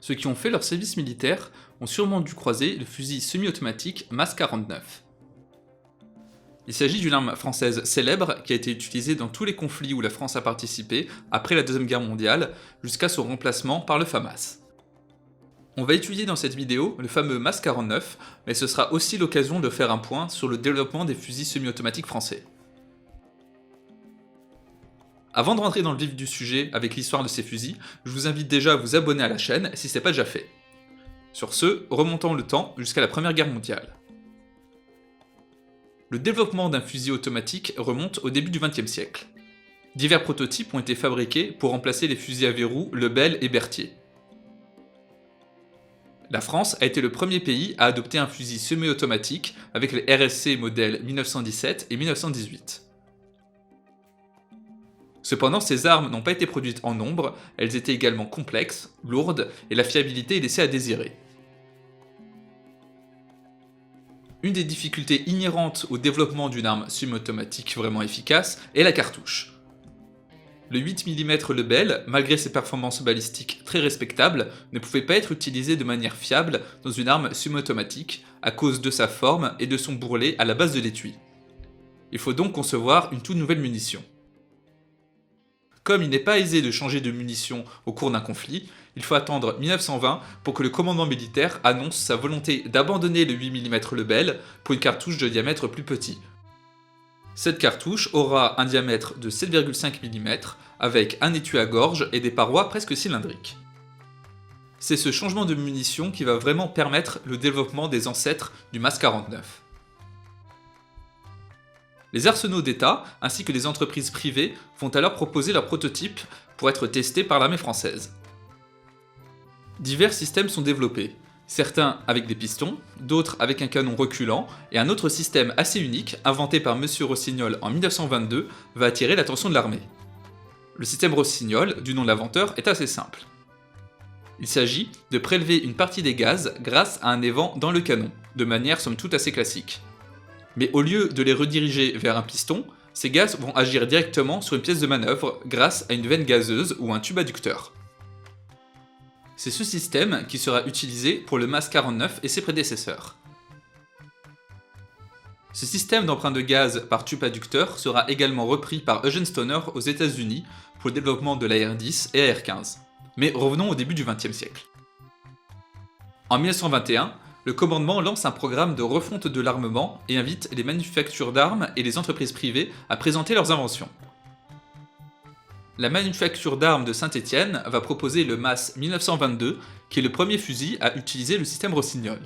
Ceux qui ont fait leur service militaire ont sûrement dû croiser le fusil semi-automatique MAS-49. Il s'agit d'une arme française célèbre qui a été utilisée dans tous les conflits où la France a participé après la Deuxième Guerre mondiale, jusqu'à son remplacement par le FAMAS. On va étudier dans cette vidéo le fameux MAS-49, mais ce sera aussi l'occasion de faire un point sur le développement des fusils semi-automatiques français. Avant de rentrer dans le vif du sujet avec l'histoire de ces fusils, je vous invite déjà à vous abonner à la chaîne si ce n'est pas déjà fait. Sur ce, remontons le temps jusqu'à la Première Guerre mondiale. Le développement d'un fusil automatique remonte au début du XXe siècle. Divers prototypes ont été fabriqués pour remplacer les fusils à verrou Lebel et Berthier. La France a été le premier pays à adopter un fusil semi-automatique avec les RSC modèles 1917 et 1918. Cependant, ces armes n'ont pas été produites en nombre, elles étaient également complexes, lourdes et la fiabilité laissait à désirer. Une des difficultés inhérentes au développement d'une arme semi-automatique vraiment efficace est la cartouche. Le 8 mm Lebel, malgré ses performances balistiques très respectables, ne pouvait pas être utilisé de manière fiable dans une arme semi-automatique à cause de sa forme et de son bourrelet à la base de l'étui. Il faut donc concevoir une toute nouvelle munition. Comme il n'est pas aisé de changer de munition au cours d'un conflit, il faut attendre 1920 pour que le commandement militaire annonce sa volonté d'abandonner le 8 mm Lebel pour une cartouche de diamètre plus petit. Cette cartouche aura un diamètre de 7,5 mm avec un étui à gorge et des parois presque cylindriques. C'est ce changement de munition qui va vraiment permettre le développement des ancêtres du MAS-49. Les arsenaux d'État ainsi que les entreprises privées vont alors proposer leurs prototypes pour être testés par l'armée française. Divers systèmes sont développés, certains avec des pistons, d'autres avec un canon reculant, et un autre système assez unique, inventé par M. Rossignol en 1922, va attirer l'attention de l'armée. Le système Rossignol, du nom de l'inventeur, est assez simple. Il s'agit de prélever une partie des gaz grâce à un évent dans le canon, de manière somme toute assez classique. Mais au lieu de les rediriger vers un piston, ces gaz vont agir directement sur une pièce de manœuvre grâce à une veine gazeuse ou un tube adducteur. C'est ce système qui sera utilisé pour le MAS-49 et ses prédécesseurs. Ce système d'emprunt de gaz par tube adducteur sera également repris par Eugene Stoner aux États-Unis pour le développement de l'AR-10 et AR-15. Mais revenons au début du XXe siècle. En 1921, le commandement lance un programme de refonte de l'armement et invite les manufactures d'armes et les entreprises privées à présenter leurs inventions. La manufacture d'armes de Saint-Étienne va proposer le MAS 1922, qui est le premier fusil à utiliser le système Rossignol.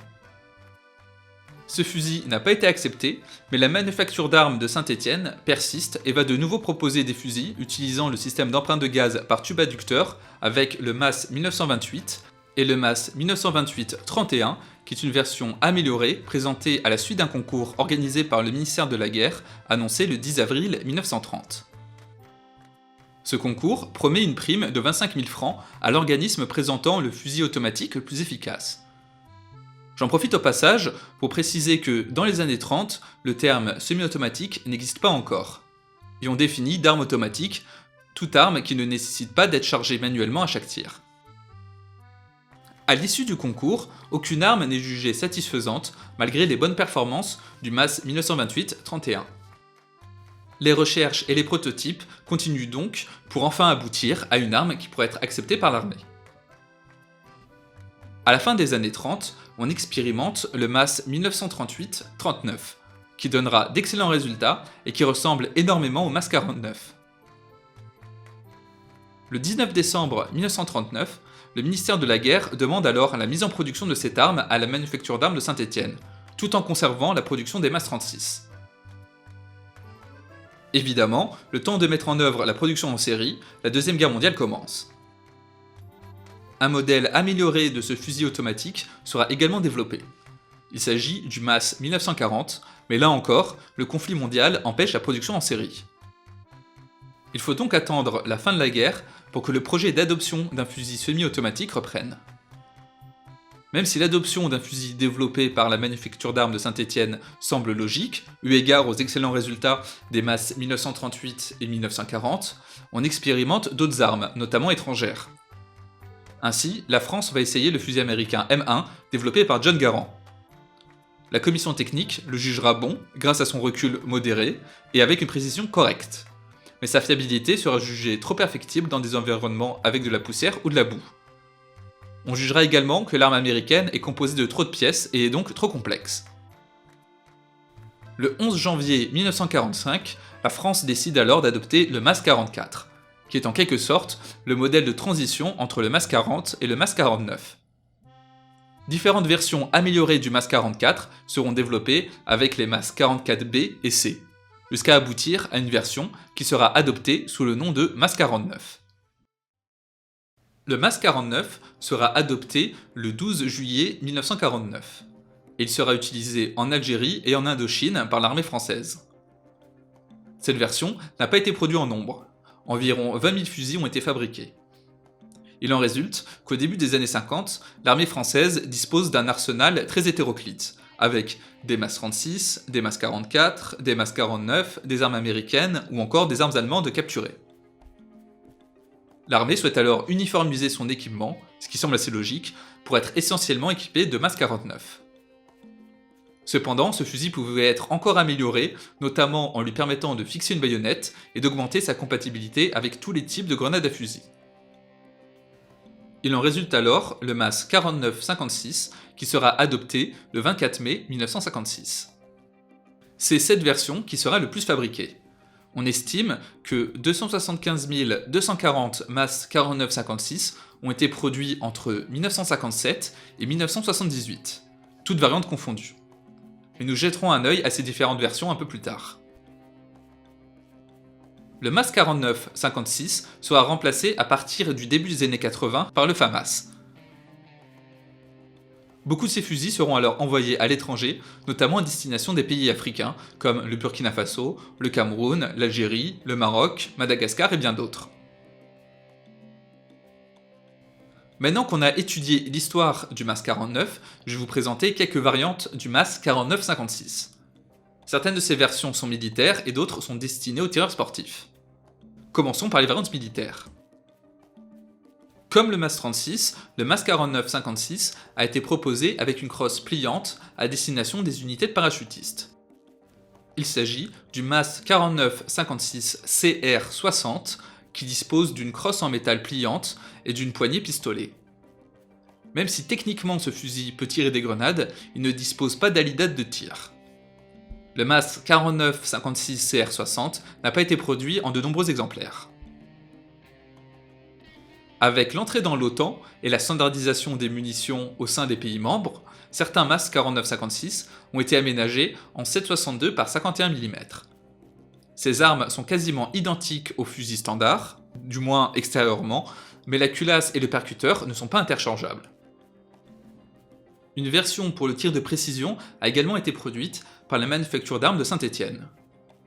Ce fusil n'a pas été accepté, mais la manufacture d'armes de Saint-Étienne persiste et va de nouveau proposer des fusils utilisant le système d'emprunt de gaz par tube adducteur avec le MAS 1928 et le MAS 1928-31, qui est une version améliorée présentée à la suite d'un concours organisé par le ministère de la Guerre, annoncé le 10 avril 1930. Ce concours promet une prime de 25 000 francs à l'organisme présentant le fusil automatique le plus efficace. J'en profite au passage pour préciser que dans les années 30, le terme semi-automatique n'existe pas encore. Et on définit d'arme automatique toute arme qui ne nécessite pas d'être chargée manuellement à chaque tir. À l'issue du concours, aucune arme n'est jugée satisfaisante malgré les bonnes performances du MAS 1928-31. Les recherches et les prototypes continuent donc pour enfin aboutir à une arme qui pourrait être acceptée par l'armée. À la fin des années 30, on expérimente le MAS 1938-39, qui donnera d'excellents résultats et qui ressemble énormément au MAS 49. Le 19 décembre 1939, le ministère de la Guerre demande alors la mise en production de cette arme à la manufacture d'armes de Saint-Étienne, tout en conservant la production des MAS 36. Évidemment, le temps de mettre en œuvre la production en série, la Deuxième Guerre mondiale commence. Un modèle amélioré de ce fusil automatique sera également développé. Il s'agit du MAS 1940, mais là encore, le conflit mondial empêche la production en série. Il faut donc attendre la fin de la guerre pour que le projet d'adoption d'un fusil semi-automatique reprenne. Même si l'adoption d'un fusil développé par la manufacture d'armes de Saint-Étienne semble logique, eu égard aux excellents résultats des masses 1938 et 1940, on expérimente d'autres armes, notamment étrangères. Ainsi, la France va essayer le fusil américain M1 développé par John Garand. La commission technique le jugera bon grâce à son recul modéré et avec une précision correcte. Mais sa fiabilité sera jugée trop perfectible dans des environnements avec de la poussière ou de la boue. On jugera également que l'arme américaine est composée de trop de pièces et est donc trop complexe. Le 11 janvier 1945, la France décide alors d'adopter le MAS 44, qui est en quelque sorte le modèle de transition entre le MAS 40 et le MAS 49. Différentes versions améliorées du MAS 44 seront développées avec les MAS 44B et C, jusqu'à aboutir à une version qui sera adoptée sous le nom de MAS 49. Le MAS 49 sera adopté le 12 juillet 1949. Il sera utilisé en Algérie et en Indochine par l'armée française. Cette version n'a pas été produite en nombre. Environ 20 000 fusils ont été fabriqués. Il en résulte qu'au début des années 50, l'armée française dispose d'un arsenal très hétéroclite, avec des MAS 36, des MAS 44, des MAS 49, des armes américaines ou encore des armes allemandes capturées. L'armée souhaite alors uniformiser son équipement, ce qui semble assez logique, pour être essentiellement équipé de MAS 49. Cependant, ce fusil pouvait être encore amélioré, notamment en lui permettant de fixer une baïonnette et d'augmenter sa compatibilité avec tous les types de grenades à fusil. Il en résulte alors le MAS 49-56 qui sera adopté le 24 mai 1956. C'est cette version qui sera le plus fabriquée. On estime que 275 240 MAS 49-56 ont été produits entre 1957 et 1978, toutes variantes confondues. Mais nous jetterons un œil à ces différentes versions un peu plus tard. Le MAS 49-56 sera remplacé à partir du début des années 80 par le FAMAS. Beaucoup de ces fusils seront alors envoyés à l'étranger, notamment à destination des pays africains, comme le Burkina Faso, le Cameroun, l'Algérie, le Maroc, Madagascar et bien d'autres. Maintenant qu'on a étudié l'histoire du MAS 49, je vais vous présenter quelques variantes du MAS 49-56. Certaines de ces versions sont militaires et d'autres sont destinées aux tireurs sportifs. Commençons par les variantes militaires. Comme le MAS 36, le MAS 49-56 a été proposé avec une crosse pliante à destination des unités de parachutistes. Il s'agit du MAS 49-56 CR60 qui dispose d'une crosse en métal pliante et d'une poignée pistolet. Même si techniquement ce fusil peut tirer des grenades, il ne dispose pas d'alidade de tir. Le MAS 49-56 CR60 n'a pas été produit en de nombreux exemplaires. Avec l'entrée dans l'OTAN et la standardisation des munitions au sein des pays membres, certains MAS 49-56 ont été aménagés en 7,62 par 51 mm. Ces armes sont quasiment identiques aux fusils standards, du moins extérieurement, mais la culasse et le percuteur ne sont pas interchangeables. Une version pour le tir de précision a également été produite par la manufacture d'armes de Saint-Étienne.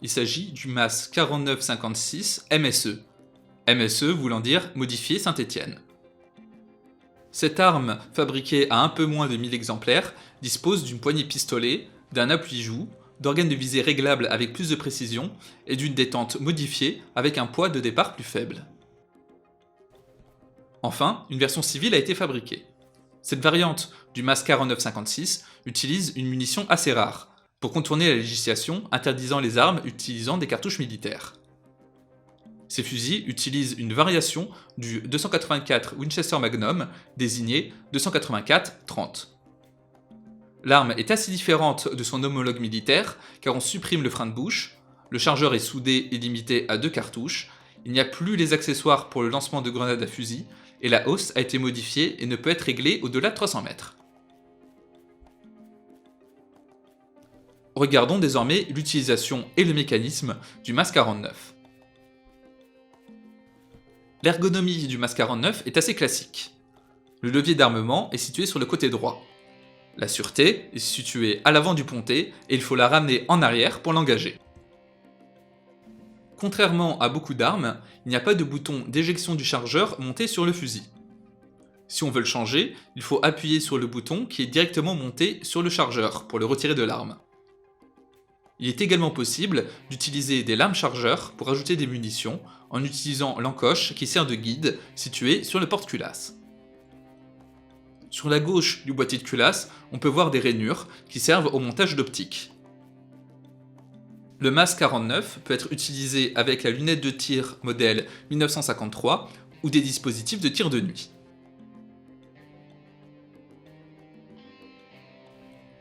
Il s'agit du MAS 49-56 MSE. MSE voulant dire modifié Saint-Étienne. Cette arme, fabriquée à un peu moins de 1000 exemplaires, dispose d'une poignée pistolet, d'un appui-joue, d'organes de visée réglables avec plus de précision et d'une détente modifiée avec un poids de départ plus faible. Enfin, une version civile a été fabriquée. Cette variante du MAS 49-56 utilise une munition assez rare, pour contourner la législation interdisant les armes utilisant des cartouches militaires. Ces fusils utilisent une variation du 284 Winchester Magnum, désigné 284-30. L'arme est assez différente de son homologue militaire, car on supprime le frein de bouche, le chargeur est soudé et limité à 2 cartouches, il n'y a plus les accessoires pour le lancement de grenades à fusil, et la hausse a été modifiée et ne peut être réglée au-delà de 300 mètres. Regardons désormais l'utilisation et le mécanisme du MAS 49. L'ergonomie du MAS 49 est assez classique. Le levier d'armement est situé sur le côté droit. La sûreté est située à l'avant du pontet et il faut la ramener en arrière pour l'engager. Contrairement à beaucoup d'armes, il n'y a pas de bouton d'éjection du chargeur monté sur le fusil. Si on veut le changer, il faut appuyer sur le bouton qui est directement monté sur le chargeur pour le retirer de l'arme. Il est également possible d'utiliser des lames chargeurs pour ajouter des munitions en utilisant l'encoche qui sert de guide située sur le porte-culasse. Sur la gauche du boîtier de culasse, on peut voir des rainures qui servent au montage d'optique. Le MAS 49 peut être utilisé avec la lunette de tir modèle 1953 ou des dispositifs de tir de nuit.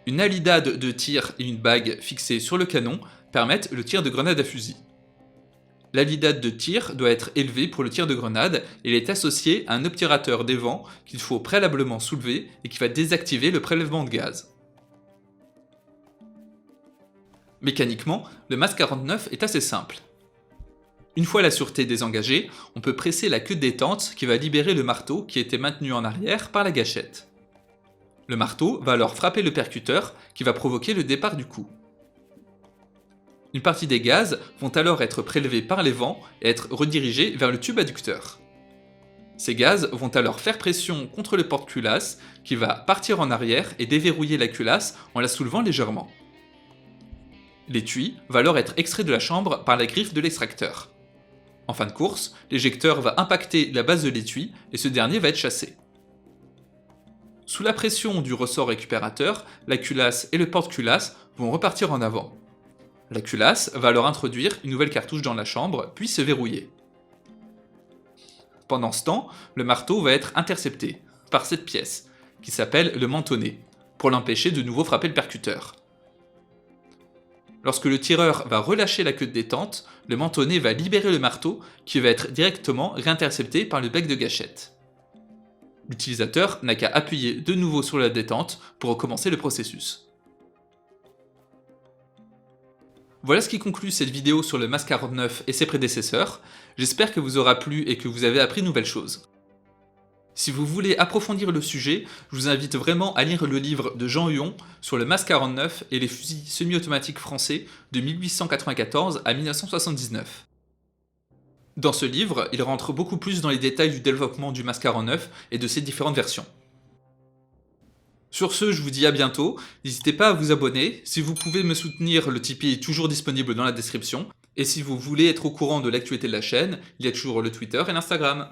Une halidade de tir et une bague fixée sur le canon permettent le tir de grenade à fusil. L'halidade de tir doit être élevée pour le tir de grenade et elle est associée à un obturateur d'évent qu'il faut préalablement soulever et qui va désactiver le prélèvement de gaz. Mécaniquement, le MAS 49 est assez simple. Une fois la sûreté désengagée, on peut presser la queue de détente qui va libérer le marteau qui était maintenu en arrière par la gâchette. Le marteau va alors frapper le percuteur qui va provoquer le départ du coup. Une partie des gaz vont alors être prélevés par les vents et être redirigés vers le tube adducteur. Ces gaz vont alors faire pression contre le porte-culasse qui va partir en arrière et déverrouiller la culasse en la soulevant légèrement. L'étui va alors être extrait de la chambre par la griffe de l'extracteur. En fin de course, l'éjecteur va impacter la base de l'étui et ce dernier va être chassé. Sous la pression du ressort récupérateur, la culasse et le porte-culasse vont repartir en avant. La culasse va alors introduire une nouvelle cartouche dans la chambre, puis se verrouiller. Pendant ce temps, le marteau va être intercepté par cette pièce, qui s'appelle le mentonnet, pour l'empêcher de nouveau frapper le percuteur. Lorsque le tireur va relâcher la queue de détente, le mentonnet va libérer le marteau qui va être directement réintercepté par le bec de gâchette. L'utilisateur n'a qu'à appuyer de nouveau sur la détente pour recommencer le processus. Voilà ce qui conclut cette vidéo sur le MAS 49 et ses prédécesseurs. J'espère que vous aura plu et que vous avez appris de nouvelles choses. Si vous voulez approfondir le sujet, je vous invite vraiment à lire le livre de Jean Huon sur le MAS 49 et les fusils semi-automatiques français de 1894 à 1979. Dans ce livre, il rentre beaucoup plus dans les détails du développement du MAS 49 et de ses différentes versions. Sur ce, je vous dis à bientôt, n'hésitez pas à vous abonner, si vous pouvez me soutenir, le Tipeee est toujours disponible dans la description, et si vous voulez être au courant de l'actualité de la chaîne, il y a toujours le Twitter et l'Instagram.